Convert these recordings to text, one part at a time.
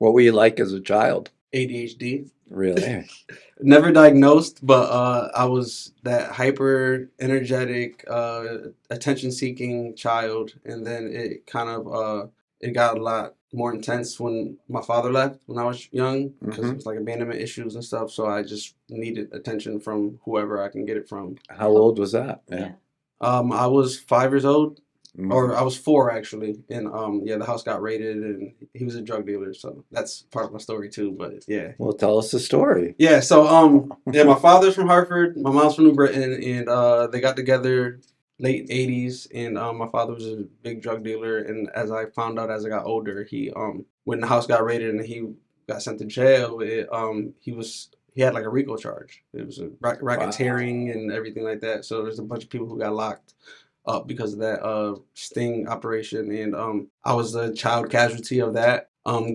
What were you like as a child? ADHD. Really? Never diagnosed, but I was that hyper energetic, attention seeking child, and then it kind of it got a lot more intense when my father left when I was young because it Hmm. was like abandonment issues and stuff. So I just needed attention from whoever I can get it from. How old was that? Yeah. Yeah. I was 5 years old, or Mhm. I was four actually, and yeah, the house got raided, and he was a drug dealer, so that's part of my story too. But yeah, Well, tell us the story. yeah. So yeah, my father's from Hartford, my mom's from New Britain, and they got together late '80s, and my father was a big drug dealer, and as I found out as I got older, he when the house got raided and he got sent to jail, he had like a RICO charge. It was a racketeering Wow. and everything like that. So there's a bunch of people who got locked up because of that sting operation, and I was a child casualty of that.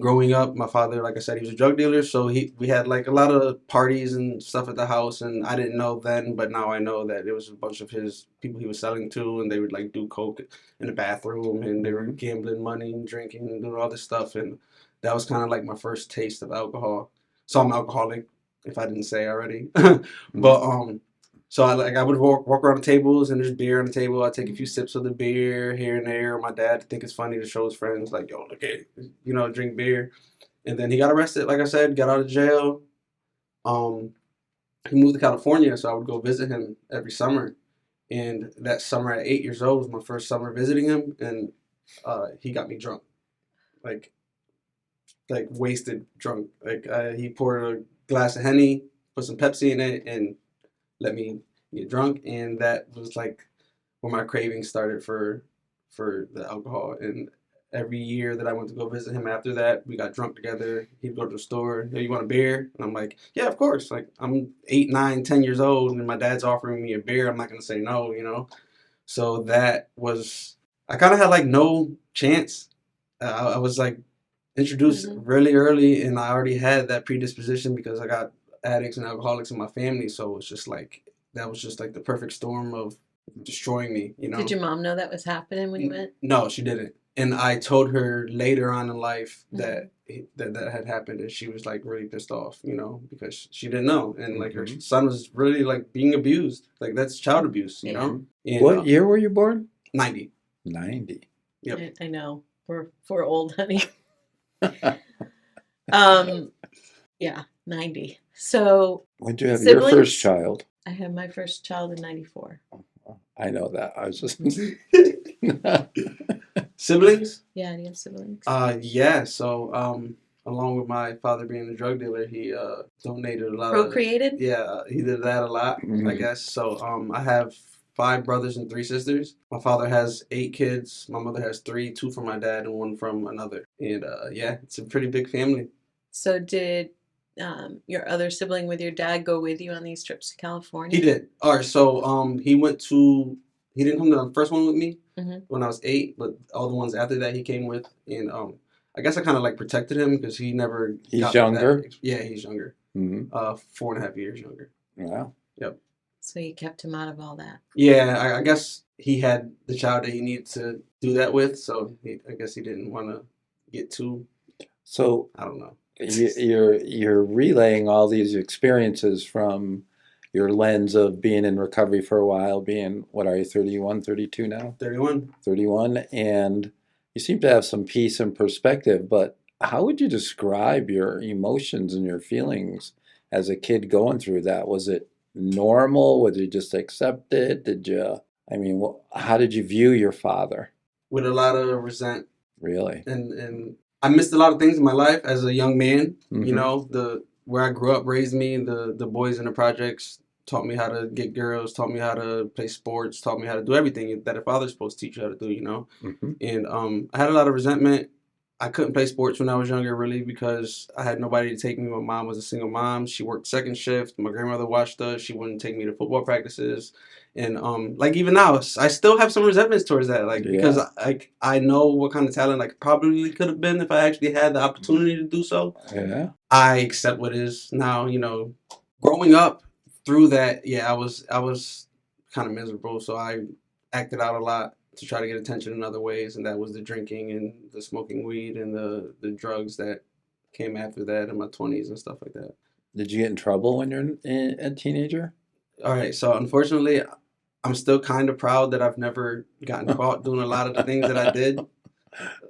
Growing up, my father, like I said, he was a drug dealer, so we had like a lot of parties and stuff at the house, and I didn't know then, but now I know that it was a bunch of his people he was selling to, and they would like do coke in the bathroom, and they were Hmm. gambling money and drinking and doing all this stuff, and that was kind of like my first taste of alcohol. So I'm alcoholic, if I didn't say already, but so I would walk around the tables and there's beer on the table. I take a few sips of the beer here and there. My dad think it's funny to show his friends like, yo, look at drink beer. And then he got arrested. Like I said, got out of jail. Um, he moved to California, so I would go visit him every summer. And that summer at 8 years old was my first summer visiting him, and he got me drunk, like wasted drunk. Like he poured a glass of Henny, put some Pepsi in it, and let me get drunk, and that was like where my craving started for the alcohol. And every year that I went to go visit him after that, we got drunk together. He'd go to the store. Hey, you want a beer? And I'm like, yeah, of course. Like I'm 8, 9, 10 years old, and my dad's offering me a beer. I'm not gonna say no, you know. So that was I kind of had like no chance. I was like introduced Hmm. really early, and I already had that predisposition because I got addicts and alcoholics in my family. So it's just like that was just like the perfect storm of destroying me, you Did know. your mom know that was happening when you went? No, she didn't. And I told her later on in life Hmm. that had happened, and she was like really pissed off, you know, because she didn't know, and like her Hmm. son was really like being abused, like that's child abuse, you Yeah, know. And What year were you born? 90. 90. Yep. I know. We're old, honey. Um, yeah, 90. So When did you have your first siblings? child? I had my first child in 94. I know that. I was just. Siblings? Yeah, do you have siblings? Yeah. So, along with my father being a drug dealer, he donated a lot of. Procreated? Yeah, he did that a lot, I Mhm. guess. So, I have 5 brothers and 3 sisters. My father has 8 kids. My mother has 3, 2 from my dad and 1 from another. And yeah, it's a pretty big family. So did your other sibling with your dad go with you on these trips to He California? did. All right. So, he didn't come to the first one with me Hmm. when I was 8, but all the ones after that he came with, and I guess I kind of like protected him because he never He's got younger? Yeah, he's younger. Hmm. 4.5 years younger. Wow. Yep. So you kept him out of all that. Yeah, I guess he had the child that he needed to do that with, so I guess he didn't want to get too. So I don't know. you're relaying all these experiences from your lens of being in recovery for a while, being, what are you, 31, 32 now? 31. 31, and you seem to have some peace and perspective, but how would you describe your emotions and your feelings as a kid going through that? Was it normal? Would you just accept it? I mean, how did you view your father? With a lot of resent, Really? and I missed a lot of things in my life as a young man. You Hmm. know, the where I grew up raised me. The boys in the projects taught me how to get girls, taught me how to play sports, taught me how to do everything that a father's supposed to teach you how to do. You know, Hmm. and I had a lot of resentment. I couldn't play sports when I was younger, really, because I had nobody to take me. My mom was a single mom. She worked second shift. My grandmother watched us. She wouldn't take me to football practices, and like even now, I still have some resentments towards that, like because Yeah. I know what kind of talent I probably could have been if I actually had the opportunity to do so. Yeah. I accept what is now. You know, growing up through that, yeah, I was kind of miserable, so I acted out a lot to try to get attention in other ways, and that was the drinking and the smoking weed and the drugs that came after that in my 20s and stuff like that. Did you get in trouble when you're a teenager? All right, so unfortunately, I'm still kind of proud that I've never gotten caught doing a lot of the things that I did.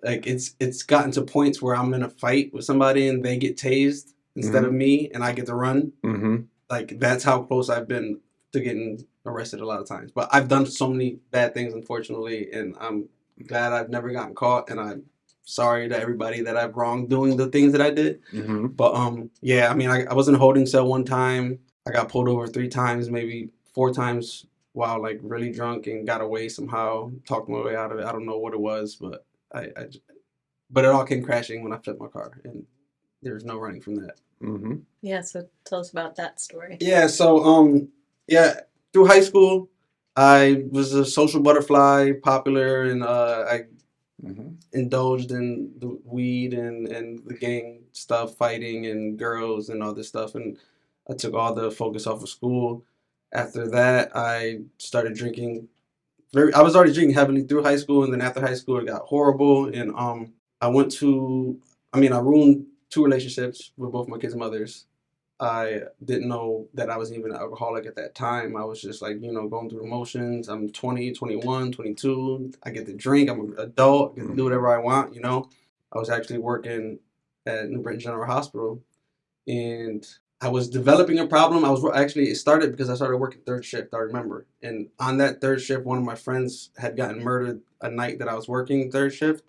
Like it's gotten to points where I'm in a fight with somebody and they get tased instead of me, and I get to run. Mm-hmm. Like that's how close I've been to getting arrested a lot of times. But I've done so many bad things, unfortunately, and I'm glad I've never gotten caught. And I'm sorry to everybody that I've wronged doing the things that I did. Mm-hmm. But yeah, I mean, I was in a holding cell one time. I got pulled over 3 times, maybe 4 times, while like really drunk, and got away somehow. Talked my way out of it. I don't know what it was, but but it all came crashing when I flipped my car, and there's no running from that. Mm-hmm. Yeah, so tell us about that story. Yeah, so yeah, through high school, I was a social butterfly, popular, and I Mm-hmm. indulged in the weed and the gang stuff, fighting and girls and all this stuff, and I took all the focus off of school. After that, I started drinking. I was already drinking heavily through high school, and then after high school, it got horrible, and I went to. I mean, I ruined 2 relationships with both my kids' mothers. I didn't know that I was even an alcoholic at that time. I was just like, going through the motions. I'm 20, 21, 22. I get to drink. I'm an adult. I get to do whatever I want. I was actually working at New Britain General Hospital, and I was developing a problem. It started because I started working third shift, I remember. And on that third shift, one of my friends had gotten murdered a night that I was working third shift,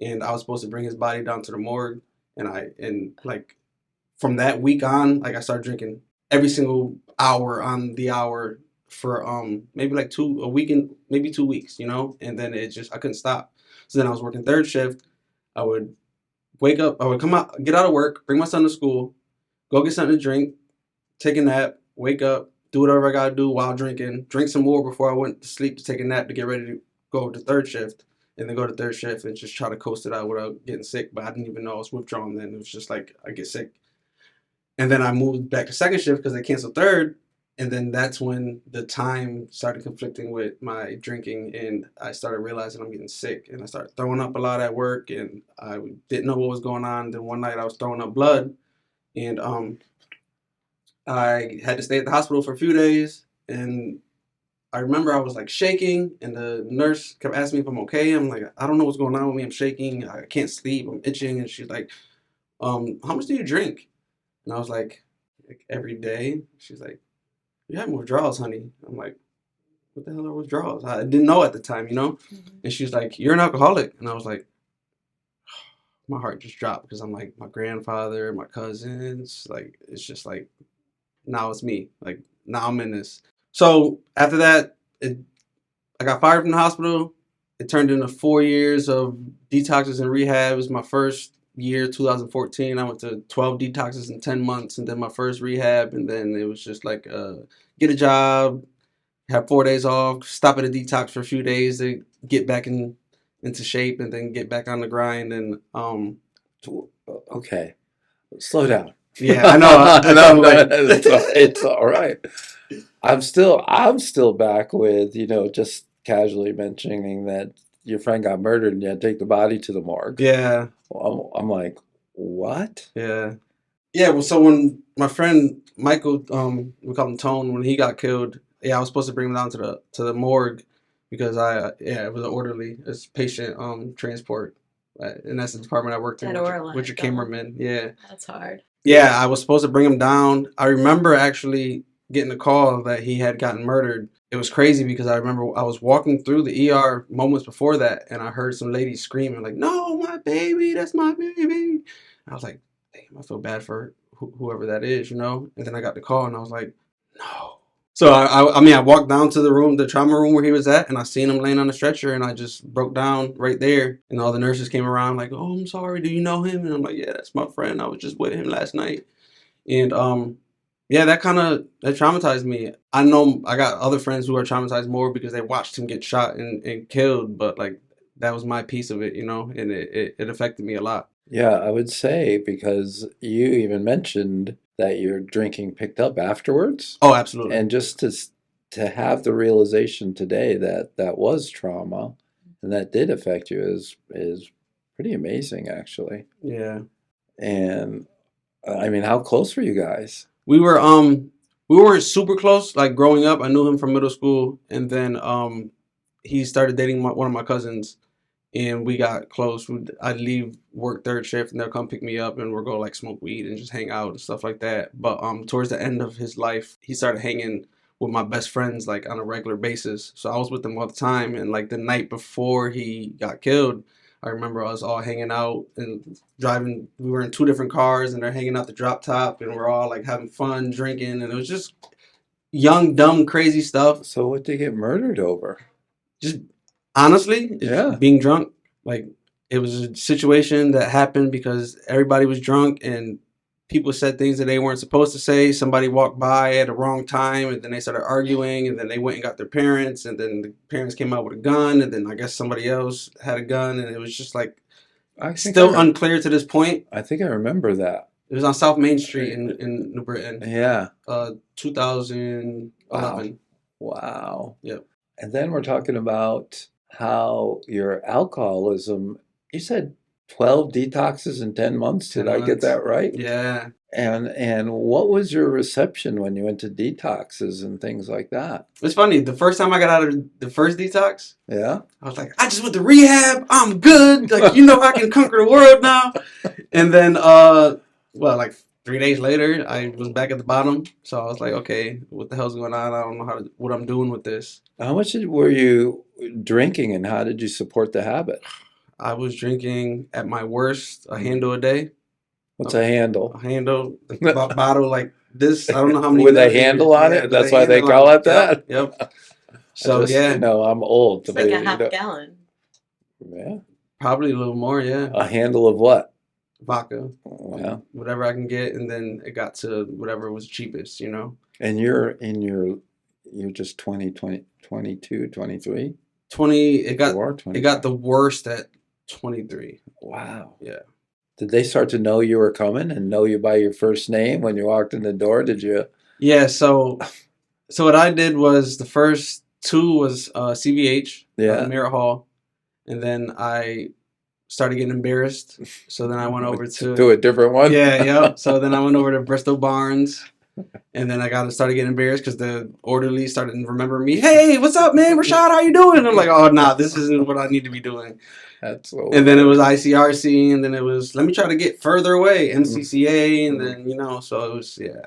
and I was supposed to bring his body down to the morgue. And like from that week on, like I started drinking every single hour on the hour for maybe like a week and maybe 2 weeks, and then I couldn't stop. So then I was working third shift. I would wake up, I would come out, get out of work, bring my son to school, go get something to drink, take a nap, wake up, do whatever I gotta do while drinking, drink some more before I went to sleep to take a nap to get ready to go to third shift, and then go to third shift and just try to coast it out without getting sick. But I didn't even know I was withdrawn then. It was just like I get sick. And then I moved back to second shift because they canceled third. And then that's when the time started conflicting with my drinking, and I started realizing I'm getting sick, and I started throwing up a lot at work, and I didn't know what was going on. Then one night I was throwing up blood, and I had to stay at the hospital for a few days. And I remember I was like shaking, and the nurse kept asking me if I'm okay. I'm like, I don't know what's going on with me. I'm shaking. I can't sleep. I'm itching. And she's like, how much do you drink? And I was like every day. She's like, you're having withdrawals, honey. I'm like, what the hell are withdrawals? I didn't know at the time. And she's like, you're an alcoholic. And I was like, my heart just dropped, because I'm like, my grandfather, my cousins, like, it's just like, now it's me. Like, now I'm in this. So after that, I got fired from the hospital. It turned into 4 years of detoxes and rehab. It was my first year, 2014. I went to 12 detoxes in 10 months, and then my first rehab. And then it was just like, get a job, have 4 days off, stop at a detox for a few days to get back into shape, and then get back on the grind. And Okay, slow down. yeah, I know. No, it's all right. I'm still back with, just casually mentioning that your friend got murdered and you had to take the body to the morgue. Yeah. I'm like, what? Yeah. Yeah, well, so when my friend Michael, we call him Tone, when he got killed, yeah, I was supposed to bring him down to the morgue, because it was an orderly, it's patient transport, and that's the department I worked in with your cameraman. Yeah. That's hard. Yeah, I was supposed to bring him down. I remember actually getting a call that he had gotten murdered. It was crazy, because I remember I was walking through the ER moments before that, and I heard some lady screaming like, "No, my baby, that's my baby." I was like, damn, I feel bad for whoever that is. And then I got the call, and I was like, no. So I walked down to the trauma room where he was at, and I seen him laying on the stretcher, and I just broke down right there. And all the nurses came around like, "Oh, I'm sorry. Do you know him?" And I'm like, "Yeah, that's my friend. I was just with him last night." And yeah, that traumatized me. I know I got other friends who are traumatized more because they watched him get shot and killed, but like that was my piece of it, and it affected me a lot. Yeah, I would say, because you even mentioned that your drinking picked up afterwards, Oh, absolutely. and just to have the realization today that that was trauma and that did affect you is pretty amazing, actually. Yeah. And I mean, how close were you guys? We weren't super close. Like growing up, I knew him from middle school, and then he started dating one of my cousins, and we got close. I'd leave work third shift, and they'll come pick me up, and we'll go like smoke weed and just hang out and stuff like that. But towards the end of his life, he started hanging with my best friends like on a regular basis. So I was with them all the time, and like the night before he got killed, I remember us all hanging out and driving. We were in two different cars, and they're hanging out the drop top, and we're all like having fun, drinking, and it was just young, dumb, crazy stuff. So what did they get murdered over? Just honestly, Yeah. being drunk. Like it was a situation that happened because everybody was drunk and people said things that they weren't supposed to say. Somebody walked by at the wrong time, and then they started arguing, and then they went and got their parents, and then the parents came out with a gun, and then I guess somebody else had a gun, and it was just like I think still I, unclear to this point. I think I remember that. It was on South Main Street in New Britain, Yeah. 2011. Wow. Yep. And then we're talking about how your alcoholism, you said 12 detoxes in 10 months. Did 10 I get months. that right? Yeah. And what was your reception when you went to detoxes and things like that? It's funny. The first time I got out of the first detox, Yeah. I was like, I just went to rehab. I'm good. Like, I can conquer the world now. And then, like 3 days later, I was back at the bottom. So I was like, okay, what the hell's going on? I don't know what I'm doing with this. How much were you drinking and how did you support the habit? I was drinking at my worst a handle a day. What's a handle? A handle, bottle like this. I don't know how many. With a handle on it? That's why they call it that? Yep. So yeah. I'm old. It's like a half gallon. Yeah. Probably a little more, yeah. A handle of what? Vodka. Yeah. Whatever I can get, and then it got to whatever was cheapest, And you're just 20, 22, 23? 20, it got 24, it got the worst at 23. Wow. Yeah. Did they start to know you were coming and know you by your first name when you walked in the door? Did you? Yeah, so what I did was the first two was CVH, Yeah. Mirror Hall, and then I started getting embarrassed. So then I went over to a different one? Yeah. So then I went over to Bristol Barnes, and then I started getting embarrassed because the orderly started to remember me. Hey, what's up, man? Rashad, how you doing? And I'm like, oh, nah, this isn't what I need to be doing. That's so And then it was ICRC, and then it was, let me try to get further away, MCCA, and then, so it was, yeah.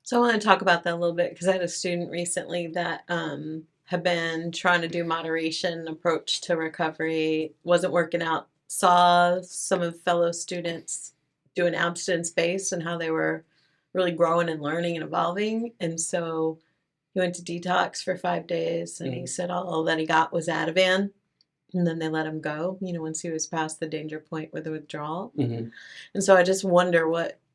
So I want to talk about that a little bit because I had a student recently that had been trying to do moderation approach to recovery, wasn't working out, saw some of fellow students doing abstinence-based and how they were really growing and learning and evolving. And so he went to detox for 5 days, and he said all that he got was Ativan. And then they let him go, once he was past the danger point with the withdrawal. Mm-hmm. And so I just wonder,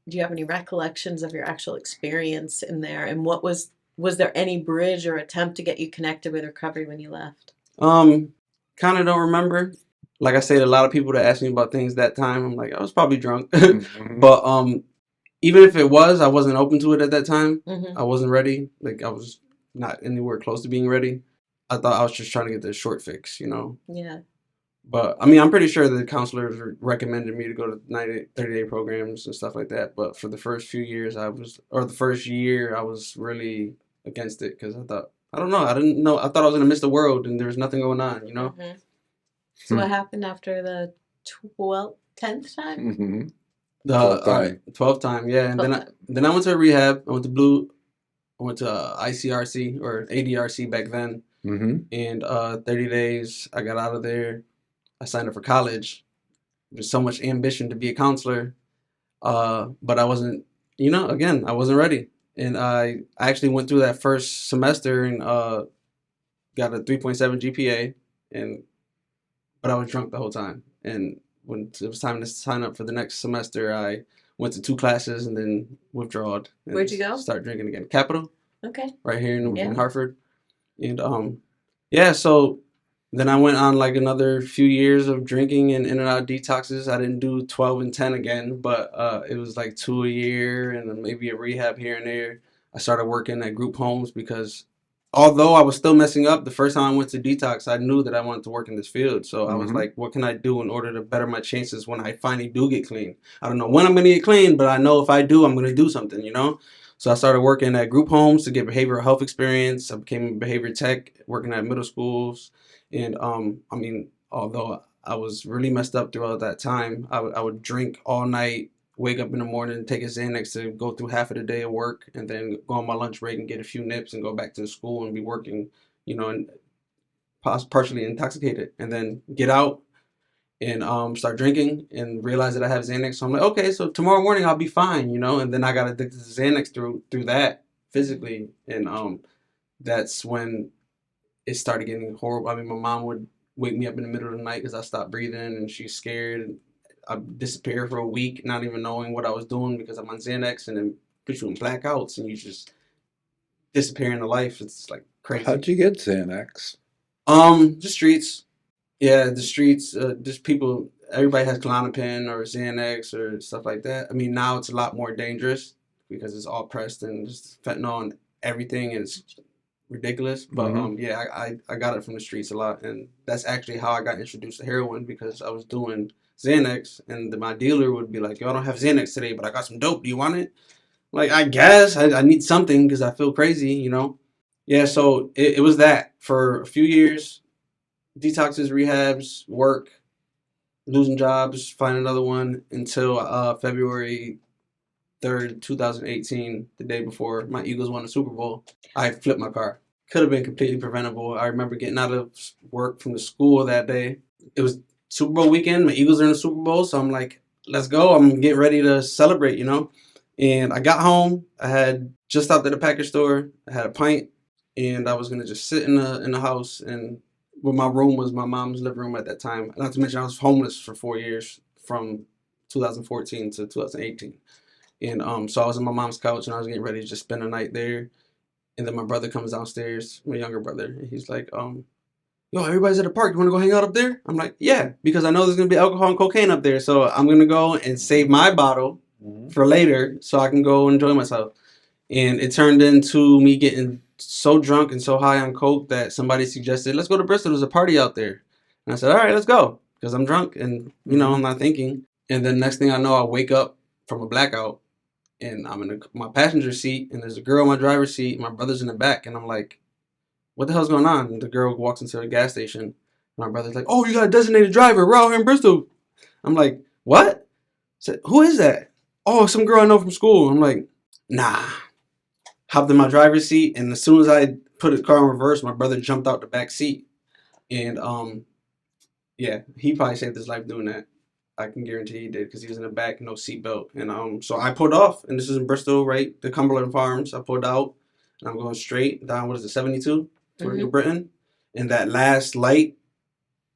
do you have any recollections of your actual experience in there? And was there any bridge or attempt to get you connected with recovery when you left? Kind of don't remember. Like I said, a lot of people that asked me about things that time, I'm like, I was probably drunk. Mm-hmm. But even if it was, I wasn't open to it at that time. Mm-hmm. I wasn't ready. Like I was not anywhere close to being ready. I thought I was just trying to get the short fix, Yeah. But I mean, I'm pretty sure the counselors recommended me to go to 30-day programs and stuff like that. But for the first few years, the first year, I was really against it because I thought, I don't know, I didn't know, I thought I was gonna miss the world and there was nothing going on, Mm-hmm. So what happened after the 10th time? Mm-hmm. The 12th time, yeah. And then I went to rehab. I went to ICRC or ADRC back then. Mm-hmm. And 30 days, I got out of there. I signed up for college. There's so much ambition to be a counselor. But I wasn't, again, I wasn't ready. And I actually went through that first semester and got a 3.7 GPA. But I was drunk the whole time. And when it was time to sign up for the next semester, I went to 2 classes and then withdrawed. Where'd you go? Start drinking again. Capital. Okay. Right here in Hartford. And so then I went on like another few years of drinking and in and out detoxes. I didn't do 12 and 10 again, but it was like 2 a year and then maybe a rehab here and there. I started working at group homes because although I was still messing up, the first time I went to detox, I knew that I wanted to work in this field. So I was Mhm. like, what can I do in order to better my chances when I finally do get clean? I don't know when I'm going to get clean, but I know if I do, I'm going to do something, you know? So I started working at group homes to get behavioral health experience. I became a behavior tech, working at middle schools. And I mean, although I was really messed up throughout that time, I would drink all night, wake up in the morning, take a Xanax to go through half of the day of work, and then go on my lunch break and get a few nips and go back to the school and be working, you know, and partially intoxicated, and then get out and start drinking and realize that I have Xanax. So I'm like, okay, so tomorrow morning I'll be fine, you know. And then I got addicted to Xanax through that physically, and that's when it started getting horrible. I mean, my mom would wake me up in the middle of the night because I stopped breathing, and she's scared. I disappeared for a week, not even knowing what I was doing because I'm on Xanax, and then put you in blackouts, and you just disappear into life. It's like crazy. How'd you get Xanax? The streets. Yeah, the streets. Just people. Everybody has Klonopin or Xanax or stuff like that. I mean, now it's a lot more dangerous because it's all pressed and just fentanyl and everything, and it's ridiculous. But Mhm. yeah, I got it from the streets a lot, and that's actually how I got introduced to heroin because I was doing Xanax, and my dealer would be like, "Yo, I don't have Xanax today, but I got some dope. Do you want it?" Like, I guess I need something because I feel crazy, you know. Yeah, so it was that for a few years, detoxes, rehabs, work, losing jobs, find another one until February 3rd, 2018, the day before my Eagles won the Super Bowl. I flipped my car. Could have been completely preventable. I remember getting out of work from the school that day. It was Super Bowl weekend. My Eagles are in the Super Bowl, so I'm like, let's go. I'm getting ready to celebrate, you know. And I got home. I had just stopped at the package store. I had a pint, and I was gonna just sit in the house. And well, my room was my mom's living room at that time. Not to mention, I was homeless for 4 years from 2014 to 2018. And so I was on my mom's couch, and I was getting ready to just spend the night there. And then my brother comes downstairs, my younger brother, and he's like, yo, everybody's at the park. You want to go hang out up there? I'm like, yeah, because I know there's going to be alcohol and cocaine up there. So I'm going to go and save my bottle Mhm. for later so I can go enjoy myself. And it turned into me getting so drunk and so high on coke that somebody suggested, let's go to Bristol. There's a party out there. And I said, all right, let's go. Because I'm drunk and, you know, I'm Mhm. not thinking. And then next thing I know, I wake up from a blackout and I'm in my passenger seat and there's a girl in my driver's seat. My brother's in the back. And I'm like, what the hell's going on? And the girl walks into a gas station. My brother's like, oh, you got a designated driver. We're out here in Bristol. I'm like, what? I said, who is that? Oh, some girl I know from school. I'm like, nah. Hopped in my driver's seat, and as soon as I put the car in reverse, my brother jumped out the back seat. And yeah, he probably saved his life doing that. I can guarantee he did because he was in the back, no seatbelt. And so I pulled off, and this is in Bristol, right? The Cumberland Farms. I pulled out, and I'm going straight down. What is it, 72 toward New Mm-hmm. Britain? And that last light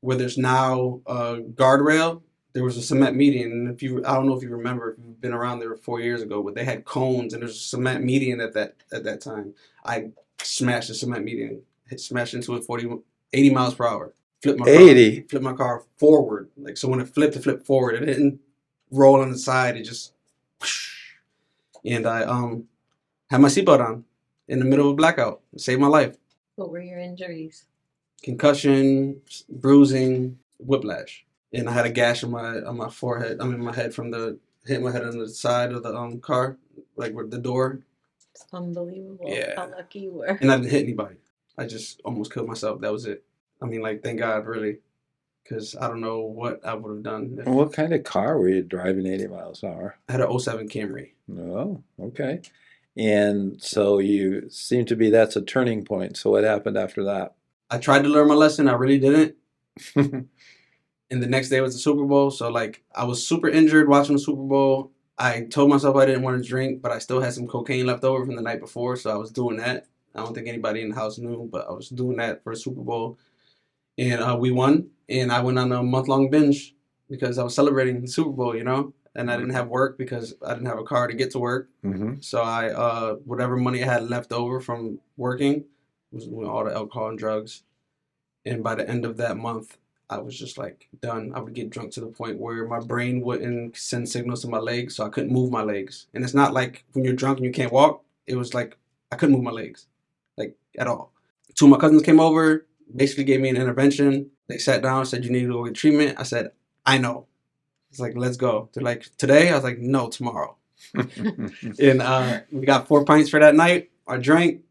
where there's now a guardrail, there was a cement median. And I don't know if you remember, if you've been around there 4 years ago, but they had cones, and there's a cement median at that time. I smashed the cement median, smashed into it 80 miles per hour. 80. Flipped my car forward. Like, so when it flipped forward. It didn't roll on the side. It just, and I had my seatbelt on in the middle of a blackout. It saved my life. What were your injuries? Concussion, bruising, whiplash, and I had a gash on my forehead. I mean, my head from the hit my head on the side of the car, like with the door. It's unbelievable Yeah. how lucky you were. And I didn't hit anybody. I just almost killed myself. That was it. I mean, like, thank God, really, because I don't know what I would have done if What kind of car were you driving 80 miles an hour? I had an '07 Camry. Oh, okay. And so you seem to be that's a turning point. So what happened after that? I tried to learn my lesson. I really didn't. And the next day was the Super Bowl. So, like, I was super injured watching the Super Bowl. I told myself I didn't want to drink, but I still had some cocaine left over from the night before. So I was doing that. I don't think anybody in the house knew, but I was doing that for the Super Bowl. And we won. And I went on a month-long binge because I was celebrating the Super Bowl, you know? And I didn't have work because I didn't have a car to get to work. Mm-hmm. So I, whatever money I had left over from working was all the alcohol and drugs. And by the end of that month, I was just like done. I would get drunk to the point where my brain wouldn't send signals to my legs, so I couldn't move my legs. And it's not like when you're drunk and you can't walk. It was like I couldn't move my legs, like, at all. Two of my cousins came over, basically gave me an intervention. They sat down, said, you need to go get treatment. I said, I know. It's like, let's go. They're like, today? I was like, no, tomorrow. And we got 4 pints for that night. I drank,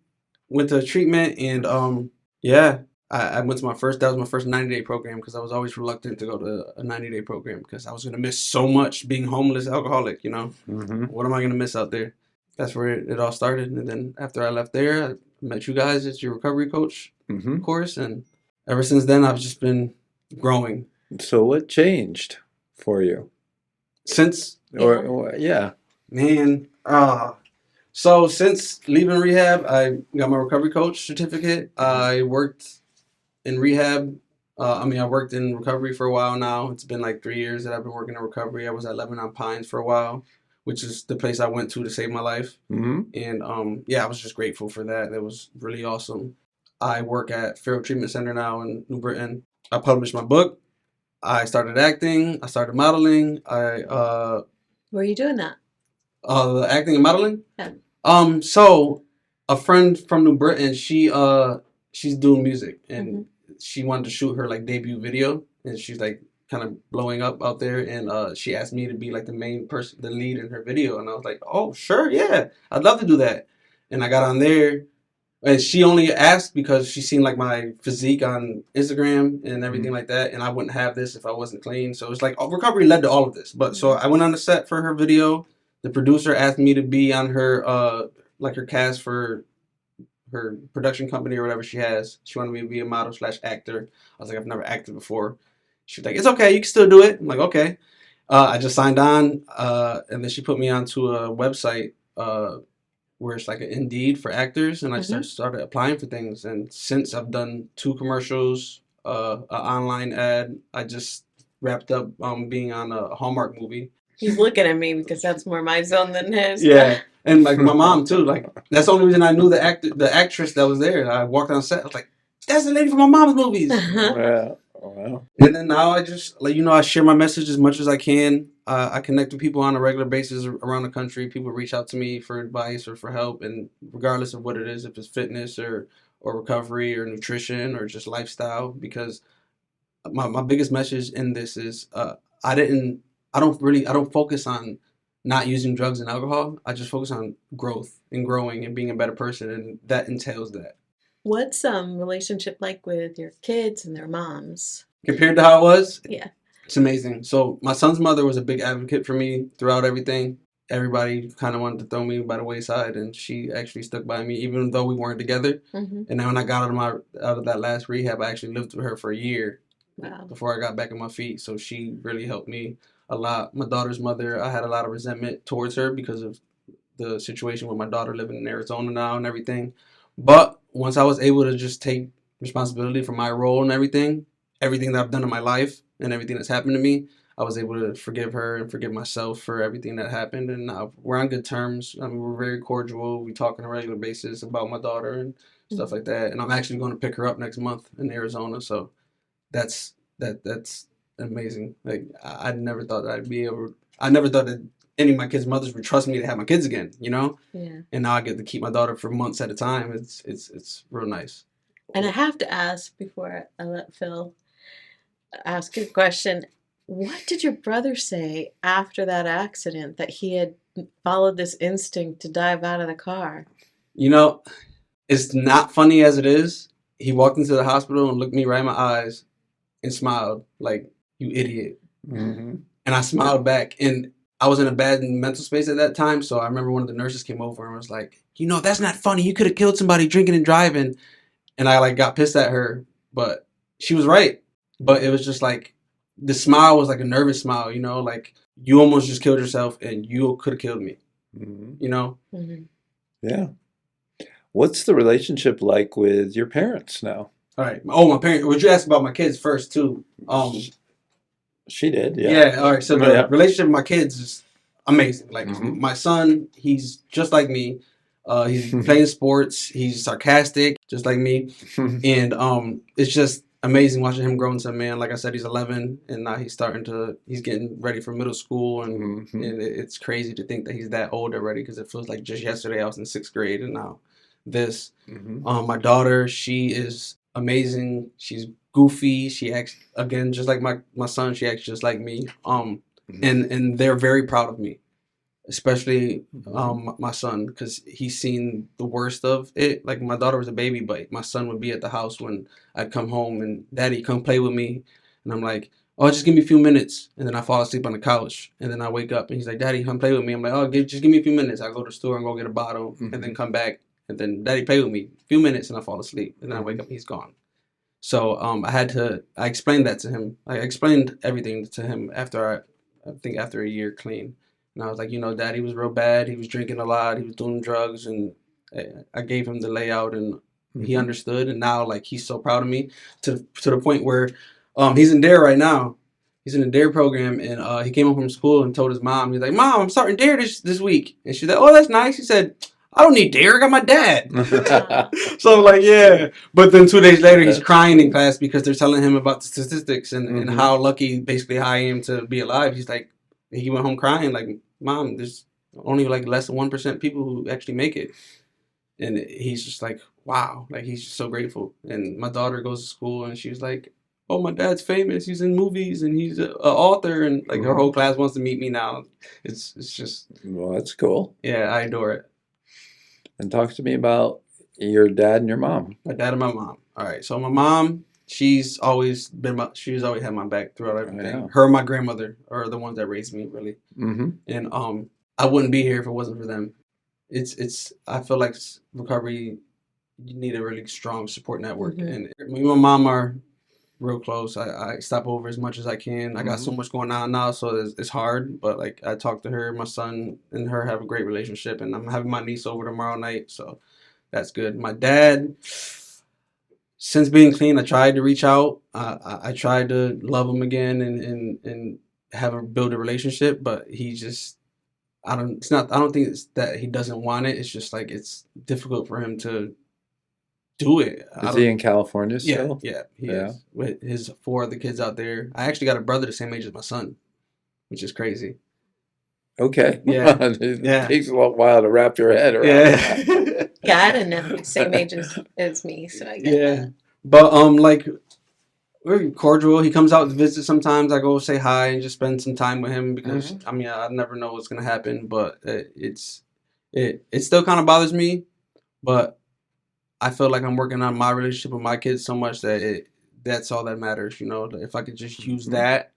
went to treatment, and yeah, I went to that was my first 90-day program because I was always reluctant to go to a 90-day program because I was going to miss so much being homeless, alcoholic, What am I going to miss out there? That's where it all started. And then after I left there, I met you guys at your recovery coach course. And ever since then, I've just been growing. So what changed for you? Since, Yeah. man, so since leaving rehab, I got my recovery coach certificate. I worked in rehab. I worked in recovery for a while now. It's been like 3 years that I've been working in recovery. I was at Lebanon Pines for a while, which is the place I went to save my life. And I was just grateful for that. It was really awesome. I work at Feral Treatment Center now in New Britain. I published my book. I started acting. I started modeling. Where are you doing that? The acting and modeling. Yeah. So a friend from New Britain, she's doing music and she wanted to shoot her like debut video, and she's like kind of blowing up out there, and she asked me to be like the main person, the lead in her video, and I was like, oh sure, yeah, I'd love to do that. And I got on there, and she only asked because she seen like my physique on Instagram and everything like that, and I wouldn't have this if I wasn't clean. So it's like recovery led to all of this. But so I went on the set for her video. The producer asked me to be on her like her cast for her production company or whatever she has. She wanted me to be a model / actor. I was like, I've never acted before. She was like, it's okay, you can still do it. I'm like, okay. I just signed on, and then she put me onto a website where it's like an Indeed for actors, and I started applying for things. And since I've done 2 commercials, an online ad, I just wrapped up being on a Hallmark movie. He's looking at me because that's more my zone than his. Yeah. And like my mom too, like that's the only reason I knew the actress that was there. I walked on set, I was like, that's the lady from my mom's movies. Yeah. Wow. And then now I just I share my message as much as I can. I connect with people on a regular basis around the country. People reach out to me for advice or for help, and regardless of what it is, if it's fitness or recovery or nutrition or just lifestyle, because my biggest message in this is I don't focus on not using drugs and alcohol. I just focus on growth and growing and being a better person, and that entails that. What's relationship like with your kids and their moms? Compared to how it was, Yeah, it's amazing. So my son's mother was a big advocate for me throughout everything. Everybody kind of wanted to throw me by the wayside, and she actually stuck by me even though we weren't together. And then when I got out of that last rehab, I actually lived with her for a year. Wow. Before I got back on my feet. So she really helped me a lot. My daughter's mother, I had a lot of resentment towards her because of the situation with my daughter living in Arizona now and everything. But once I was able to just take responsibility for my role and everything that I've done in my life and everything that's happened to me, I was able to forgive her and forgive myself for everything that happened. And now we're on good terms. I mean, we're very cordial. We talk on a regular basis about my daughter and stuff like that. And I'm actually going to pick her up next month in Arizona. So that's amazing. Like I never thought that I never thought that any of my kids' mothers would trust me to have my kids again, Yeah. And now I get to keep my daughter for months at a time. It's real nice. And I have to ask before I let Phil ask you a question. What did your brother say after that accident that he had followed this instinct to dive out of the car? It's not funny as it is. He walked into the hospital and looked me right in my eyes and smiled like, you idiot. And I smiled back, and I was in a bad mental space at that time. So I remember one of the nurses came over and was like, that's not funny. You could have killed somebody drinking and driving. And I got pissed at her, but she was right. But it was just like, the smile was like a nervous smile, like you almost just killed yourself and you could have killed me, Yeah. What's the relationship like with your parents now? All right. Oh, my parents. Would you ask about my kids first too? She did. Yeah. Yeah. All right. So the relationship with my kids is amazing. Like my son, he's just like me. He's playing sports. He's sarcastic, just like me. And it's just amazing watching him grow into a man. Like I said, he's 11, and now he's getting ready for middle school, and it's crazy to think that he's that old already, because it feels like just yesterday I was in 6th grade, and now this. Mhm. My daughter, she is amazing. She's goofy. She acts again just like my son. She acts just like me. And they're very proud of me, especially my son, because he's seen the worst of it. Like my daughter was a baby, but my son would be at the house when I'd come home and Daddy, come play with me, and I'm like, oh, just give me a few minutes, and then I fall asleep on the couch, and then I wake up and he's like, Daddy, come play with me. I'm like, oh, just give me a few minutes. I go to the store and go get a bottle, and then come back, and then Daddy, play with me a few minutes, and I fall asleep, and then I wake up and he's gone. So I explained that to him. I explained everything to him I think after a year clean. And I was like, Daddy was real bad. He was drinking a lot. He was doing drugs, and I gave him the layout, and he understood. And now, like, he's so proud of me to the point where, he's in DARE right now. He's in the DARE program, and he came home from school and told his mom. He's like, Mom, I'm starting DARE this week. And she's like, oh, that's nice. He said, I don't need DARE. I got my dad. So I'm like, yeah. But then 2 days later, he's crying in class because they're telling him about the statistics and how lucky, basically, I am to be alive. He's like, he went home crying, like, Mom, there's only like less than 1% people who actually make it. And he's just like, wow, like he's just so grateful. And my daughter goes to school and she's like, oh, my dad's famous. He's in movies and he's an author. And like her whole class wants to meet me now. It's just, Well, that's cool. yeah, I adore it. And talk to me about your dad and your mom. My dad and my mom. All right. So my mom, she's always had my back throughout everything. Yeah. Her and my grandmother are the ones that raised me, really. And I wouldn't be here if it wasn't for them. I feel like recovery, you need a really strong support network. And me and my mom are real close. I stop over as much as I can. I got so much going on now, so it's hard. But like I talk to her, my son and her have a great relationship, and I'm having my niece over tomorrow night, so that's good. My dad, since being clean, I tried to reach out. I tried to love him again and build a relationship, but he just I don't think it's that he doesn't want it. It's just like it's difficult for him to do it. Is he in California Yeah, still? yeah, he is. With his 4 other kids out there. I actually got a brother the same age as my son, which is crazy. Okay. Yeah. It takes a little while to wrap your head around that. Yeah, I had a nephew same age as me, so I get that. But like we're cordial. He comes out to visit sometimes. I go say hi and just spend some time with him because I mean I never know what's gonna happen. But it still kind of bothers me. But I feel like I'm working on my relationship with my kids so much that that's all that matters. If I could just use that,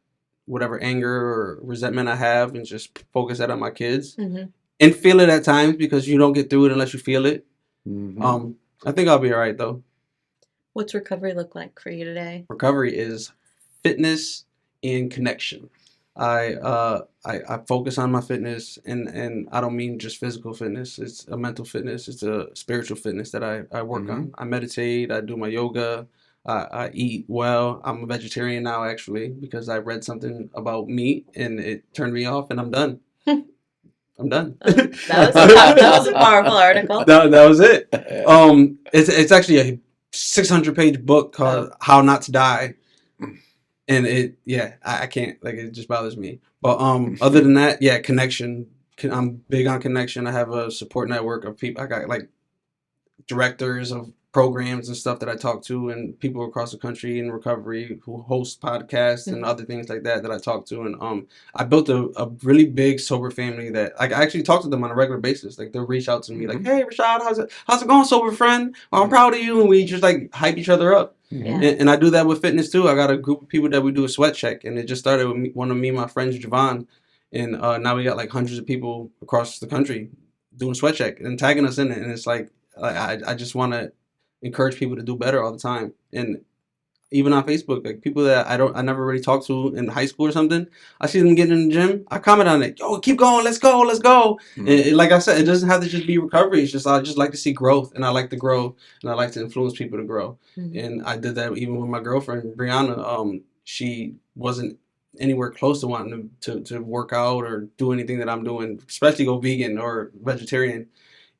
whatever anger or resentment I have, and just focus that on my kids and feel it at times because you don't get through it unless you feel it. I think I'll be all right though. What's recovery look like for you today? Recovery is fitness and connection. I focus on my fitness, and I don't mean just physical fitness. It's a mental fitness. It's a spiritual fitness that I work on. I meditate. I do my yoga. I eat well. I'm a vegetarian now, actually, because I read something about meat and it turned me off, and I'm done. I'm done. That was a powerful article. That was it. It's actually a 600-page book called How Not to Die. And I can't, like, it just bothers me. But other than that, yeah, connection. I'm big on connection. I have a support network of people. I got like directors of programs and stuff that I talk to, and people across the country in recovery who host podcasts and other things like that I talk to. And I built a really big sober family that I actually talk to them on a regular basis. Like they'll reach out to me like, hey Rashad, how's it going, sober friend? Well, I'm proud of you. And we just like hype each other up. And I do that with fitness too. I got a group of people that we do a sweat check, and it just started with one of my friends, Javon, and now we got like hundreds of people across the country doing sweat check and tagging us in it. And it's like I just want to encourage people to do better all the time. And even on Facebook, like people that I never really talked to in high school or something, I see them getting in the gym, I comment on it. Yo, keep going, let's go. And like I said, it doesn't have to just be recovery. It's just I just like to see growth, and I like to grow, and I like to influence people to grow. And I did that even with my girlfriend Brianna. She wasn't anywhere close to wanting to work out or do anything that I'm doing, especially go vegan or vegetarian.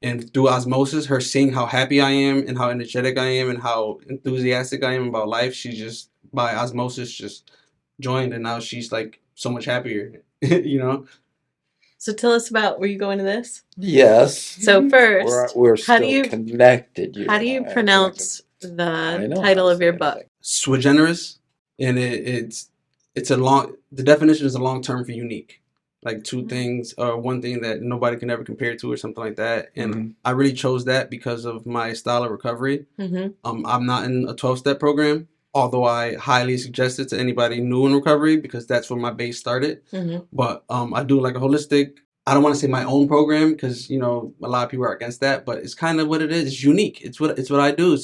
And through osmosis, her seeing how happy I am and how energetic I am and how enthusiastic I am about life, she just, by osmosis, just joined. And now she's like so much happier, So tell us about, were you going to this? Yes. So first, We're how do still you connected. how do you I am pronounce connected. the I know how title to of your say book? anything. Sui generis, and it's a long. The definition is a long term for unique, like two things or one thing that nobody can ever compare to or something like that. And Mhm. I really chose that because of my style of recovery. Mm-hmm. I'm not in a 12-step program, although I highly suggest it to anybody new in recovery because that's where my base started. Mm-hmm. But I do like a holistic. I don't want to say my own program because a lot of people are against that, but it's kind of what it is. It's unique. It's what I do.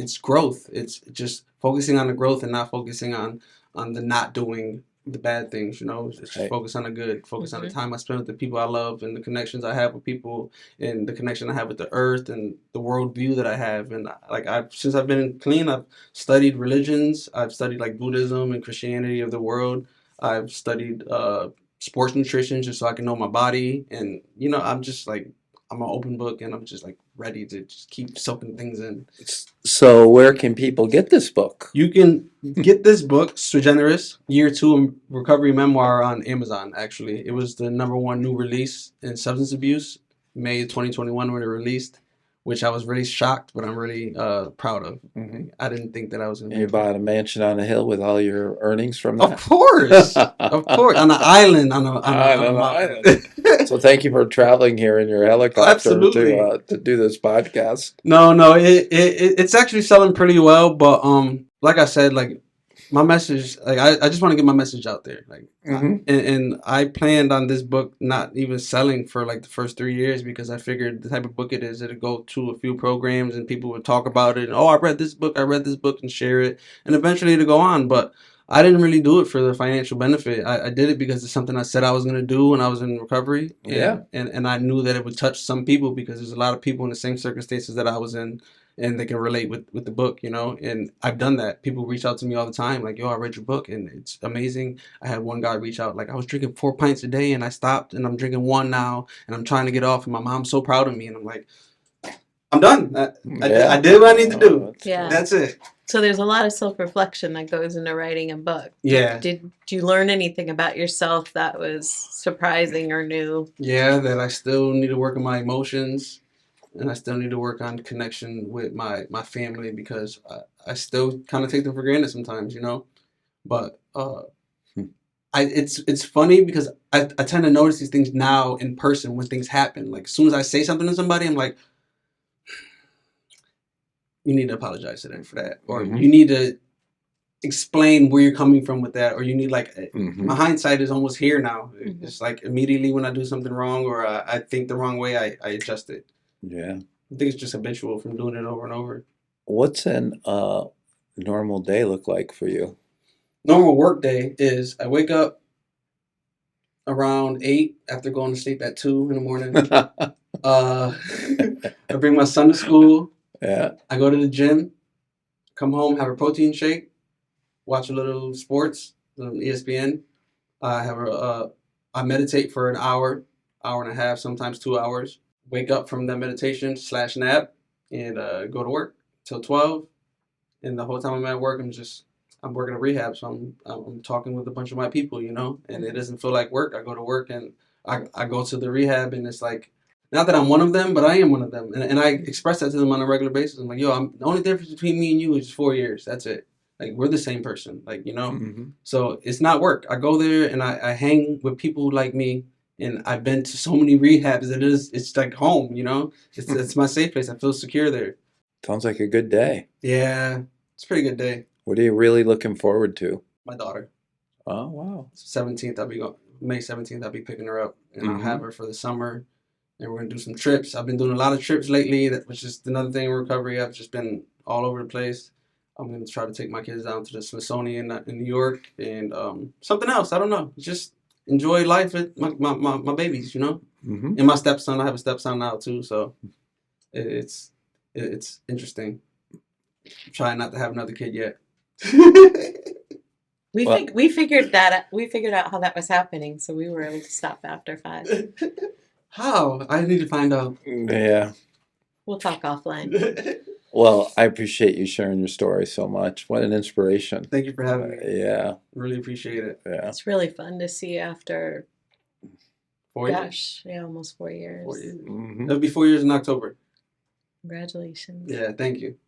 It's growth. It's just focusing on the growth and not focusing on the not doing the bad things. Just Right. focus on the good. Focus on the Mm-hmm. time I spend with the people I love and the connections I have with people and the connection I have with the earth and the worldview that I have. And like since I've been clean, I've studied religions. I've studied like Buddhism and Christianity of the world. I've studied sports nutrition just so I can know my body. And I'm just like I'm an open book and I'm just like ready to just keep soaking things in. So where can people get this book? You can get this book, Sui Generis, Year 2 Recovery Memoir on Amazon, actually. It was the #1 new release in substance abuse, May 2021 when it released, which I was really shocked, but I'm really proud of. Mhm. I didn't think that I was going to You be. bought a mansion on a hill with all your earnings from Of that? course. Of course. On an island, on a an mountain. So thank you for traveling here in your helicopter Absolutely. to do this podcast. No, it's actually selling pretty well, but like I said, like my message, like I just want to get my message out there, like, Mhm. and I planned on this book not even selling for like the first 3 years because I figured the type of book it is, it'd go to a few programs and people would talk about it, and I read this book, and share it, and eventually it'd go on, but. I didn't really do it for the financial benefit. I did it because it's something I said I was going to do when I was in recovery. Yeah. And I knew that it would touch some people because there's a lot of people in the same circumstances that I was in and they can relate with the book, And I've done that. People reach out to me all the time like, yo, I read your book and it's amazing. I had one guy reach out like, I was drinking 4 pints a day and I stopped and I'm drinking one now and I'm trying to get off and my mom's so proud of me. And I'm like, I'm done. I did what I need to do. Yeah. That's it. So there's a lot of self-reflection that goes into writing a book. Yeah. Did you learn anything about yourself that was surprising or new? Yeah, that I still need to work on my emotions, and I still need to work on connection with my family because I still kind of take them for granted sometimes, But it's funny because I tend to notice these things now in person when things happen. Like as soon as I say something to somebody, I'm like, you need to apologize to them for that, or Mhm. you need to explain where you're coming from with that, or you need like Mhm. my hindsight is almost here now. Mhm. It's like immediately when I do something wrong or I think the wrong way, I adjust it. Yeah. I think it's just habitual from doing it over and over. What's an normal day look like for you? Normal work day is I wake up around 8 after going to sleep at 2 in the morning. I bring my son to school. Yeah. I go to the gym, come home, have a protein shake, watch a little sports on ESPN. I meditate for an hour, hour and a half, sometimes 2 hours. Wake up from that meditation / nap and go to work till 12. And the whole time I'm at work, I'm working at rehab, so I'm talking with a bunch of my people, and it doesn't feel like work. I go to work and I go to the rehab and it's like, not that I'm one of them, but I am one of them. And I express that to them on a regular basis. I'm like, yo, the only difference between me and you is 4 years. That's it. Like, we're the same person, Mhm. So it's not work. I go there and I hang with people like me. And I've been to so many rehabs that it's like home, It's my safe place. I feel secure there. Sounds like a good day. Yeah, it's a pretty good day. What are you really looking forward to? My daughter. Oh, wow. 17th, May 17th, I'll be picking her up, and I'll have Mhm. her for the summer, and we're gonna do some trips. I've been doing a lot of trips lately, which is another thing in recovery. I've just been all over the place. I'm gonna try to take my kids down to the Smithsonian in New York, and something else. I don't know. Just enjoy life with my babies, Mhm. And my stepson. I have a stepson now too, so it's interesting. I'm trying not to have another kid yet. Well, We figured out how that was happening, so we were able to stop after 5. How? I need to find out. yeah. We'll talk offline. Well, I appreciate you sharing your story so much. What an inspiration. Thank you for having me. Yeah. Really appreciate it. Yeah. It's really fun to see after 4 years. Gosh, yeah, almost 4 years. 4 years. Mhm. It'll be 4 years in October. Congratulations. Yeah, thank you.